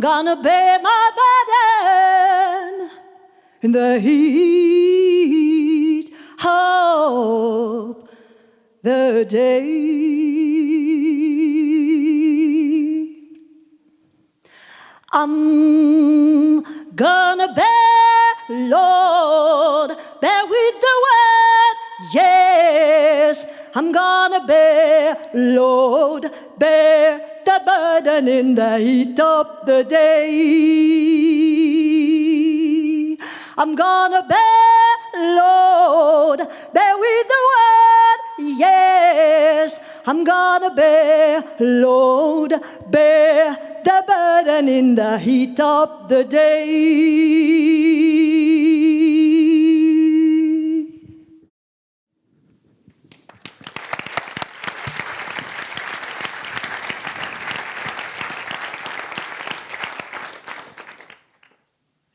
gonna bear my burden in the heat of the day. I'm gonna bear, Lord, bear with the word, yes. I'm gonna bear, Lord, bear the burden in the heat of the day. I'm gonna bear, Lord, bear with the word, yes. I'm gonna bear, Lord, bear the burden in the heat of the day.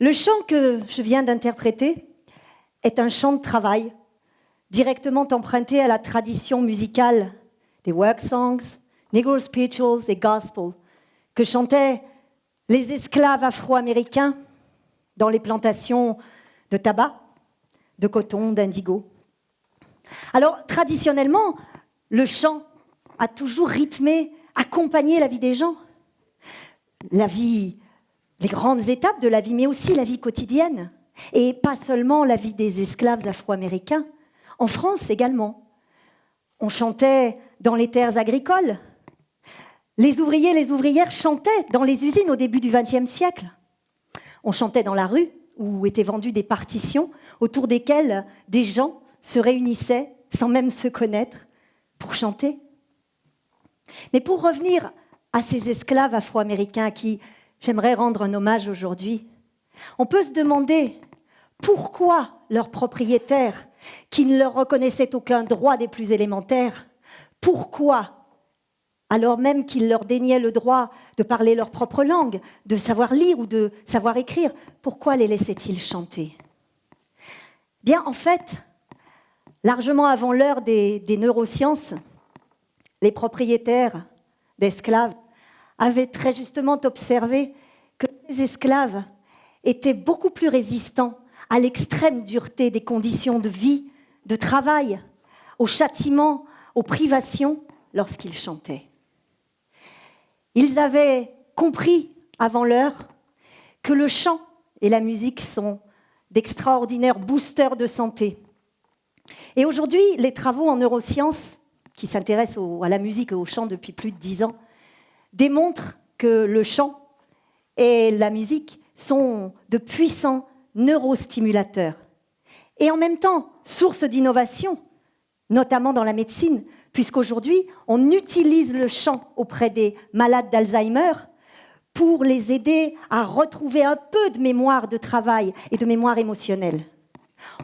Le chant que je viens d'interpréter est un chant de travail, directement emprunté à la tradition musicale des work songs, negro spirituals et gospel, que chantaient les esclaves afro-américains dans les plantations de tabac, de coton, d'indigo. Alors, traditionnellement, le chant a toujours rythmé, accompagné la vie des gens. La vie, les grandes étapes de la vie, mais aussi la vie quotidienne. Et pas seulement la vie des esclaves afro-américains. En France également. On chantait dans les terres agricoles. Les ouvriers et les ouvrières chantaient dans les usines au début du XXe siècle. On chantait dans la rue, où étaient vendues des partitions, autour desquelles des gens se réunissaient, sans même se connaître, pour chanter. Mais pour revenir à ces esclaves afro-américains à qui j'aimerais rendre un hommage aujourd'hui, on peut se demander pourquoi leurs propriétaires, qui ne leur reconnaissaient aucun droit des plus élémentaires, pourquoi, alors même qu'ils leur déniaient le droit de parler leur propre langue, de savoir lire ou de savoir écrire, pourquoi les laissaient-ils chanter ? Bien, en fait, largement avant l'heure des neurosciences, les propriétaires d'esclaves avaient très justement observé que ces esclaves étaient beaucoup plus résistants à l'extrême dureté des conditions de vie, de travail, aux châtiments, aux privations lorsqu'ils chantaient. Ils avaient compris avant l'heure que le chant et la musique sont d'extraordinaires boosters de santé. Et aujourd'hui, les travaux en neurosciences, qui s'intéressent à la musique et au chant depuis plus de 10 ans, démontrent que le chant et la musique sont de puissants neurostimulateurs. Et en même temps, source d'innovation, notamment dans la médecine, puisqu'aujourd'hui, on utilise le chant auprès des malades d'Alzheimer pour les aider à retrouver un peu de mémoire de travail et de mémoire émotionnelle.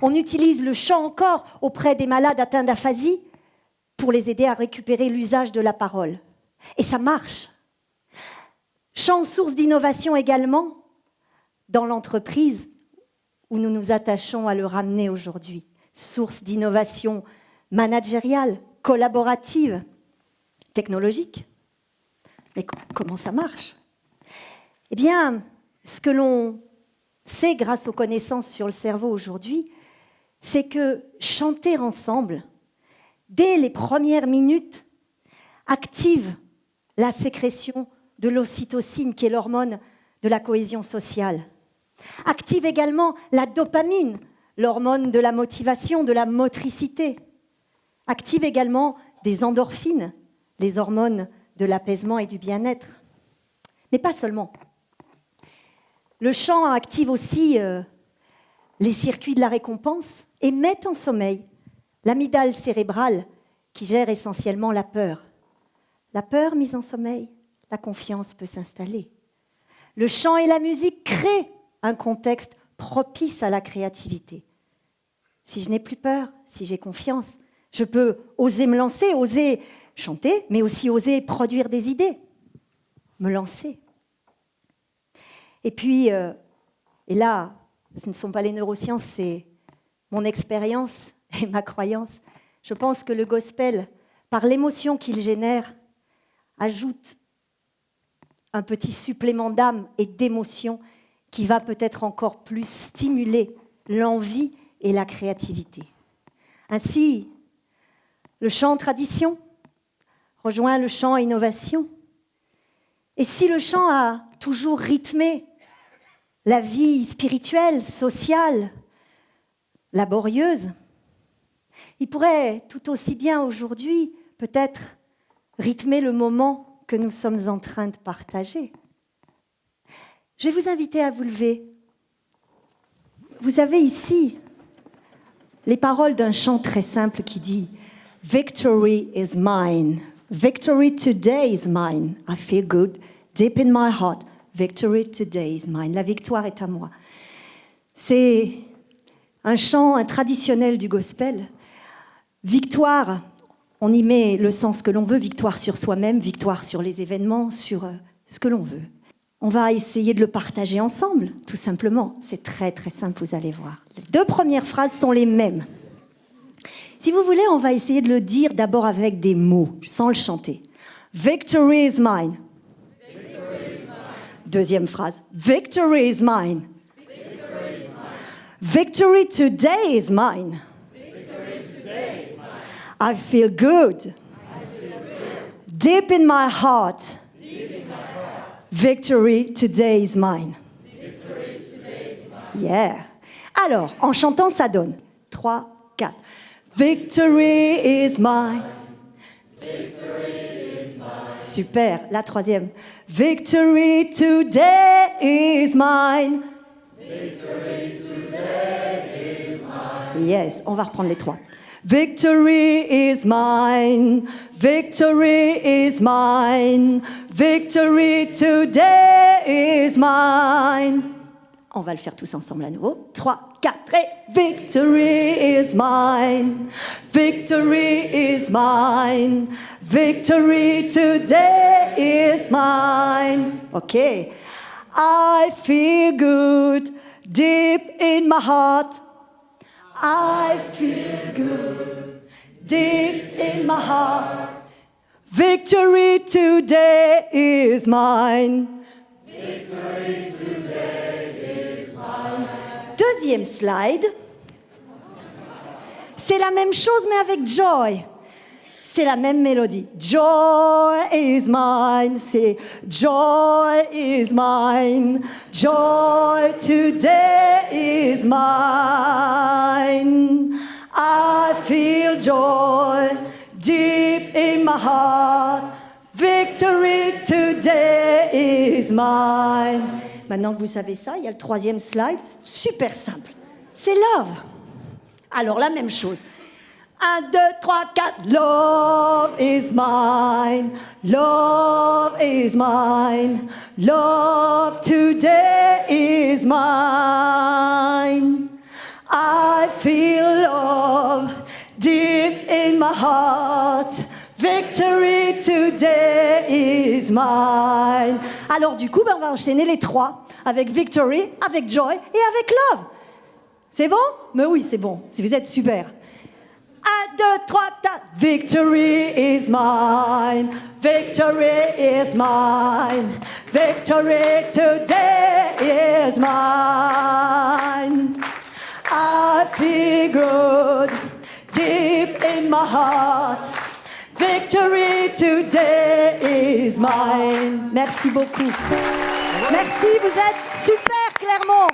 On utilise le chant encore auprès des malades atteints d'aphasie pour les aider à récupérer l'usage de la parole. Et ça marche. Chant, source d'innovation également dans l'entreprise où nous nous attachons à le ramener aujourd'hui. Source d'innovation managériale, collaborative, technologique. Mais comment ça marche ? Eh bien, ce que l'on sait grâce aux connaissances sur le cerveau aujourd'hui, c'est que chanter ensemble, dès les premières minutes, active la sécrétion de l'ocytocine, qui est l'hormone de la cohésion sociale. Active également la dopamine, l'hormone de la motivation, de la motricité. Active également des endorphines, les hormones de l'apaisement et du bien-être. Mais pas seulement. Le chant active aussi les circuits de la récompense et met en sommeil l'amygdale cérébrale qui gère essentiellement la peur. La peur mise en sommeil, la confiance peut s'installer. Le chant et la musique créent un contexte propice à la créativité. Si je n'ai plus peur, si j'ai confiance, je peux oser me lancer, oser chanter, mais aussi oser produire des idées, me lancer. Et puis, et là, ce ne sont pas les neurosciences, c'est mon expérience et ma croyance. Je pense que le gospel, par l'émotion qu'il génère, ajoute un petit supplément d'âme et d'émotion qui va peut-être encore plus stimuler l'envie et la créativité. Ainsi, le chant tradition rejoint le chant innovation. Et si le chant a toujours rythmé la vie spirituelle, sociale, laborieuse, il pourrait tout aussi bien aujourd'hui peut-être rythmer le moment que nous sommes en train de partager. Je vais vous inviter à vous lever. Vous avez ici les paroles d'un chant très simple qui dit « Victory is mine. Victory today is mine. I feel good. Deep in my heart. Victory today is mine. » La victoire est à moi. C'est un chant, un traditionnel du gospel. Victoire, on y met le sens que l'on veut. Victoire sur soi-même, victoire sur les événements, sur ce que l'on veut. On va essayer de le partager ensemble, tout simplement. C'est très, très simple, vous allez voir. Les 2 premières phrases sont les mêmes. Si vous voulez, on va essayer de le dire d'abord avec des mots, sans le chanter. Victory is mine. Deuxième phrase. Victory is mine. Victory today is mine. I feel good. Deep in my heart. Victory today is mine. Yeah. Alors, en chantant, ça donne 3, 4. Victory is mine. Super. La troisième. Victory today is mine. Yes. On va reprendre les 3. Victory is mine, victory is mine, victory today is mine. On va le faire tous ensemble à nouveau. 3, 4 et victory is mine, victory is mine, victory today is mine. Okay. I feel good deep in my heart. I feel good deep in my heart. Victory today is mine. Victory today is mine. Deuxième slide. C'est la même chose mais avec joy. C'est la même mélodie. Joy is mine. C'est joy is mine. Joy today is mine. I feel joy deep in my heart. Victory today is mine. Maintenant que vous savez ça, il y a le troisième slide. Super simple. C'est love. Alors la même chose. 1, 2, 3, 4. Love is mine. Love is mine. Love today is mine. I feel love deep in my heart. Victory today is mine. Alors du coup, on va enchaîner les 3 avec victory, avec joy et avec love. C'est bon? Mais oui, c'est bon. Si vous êtes super. 1, 2, 3, 4. Victory is mine. Victory is mine. Victory today is mine. I feel good deep in my heart. Victory today is mine. Merci beaucoup. Merci, vous êtes super, Clermont.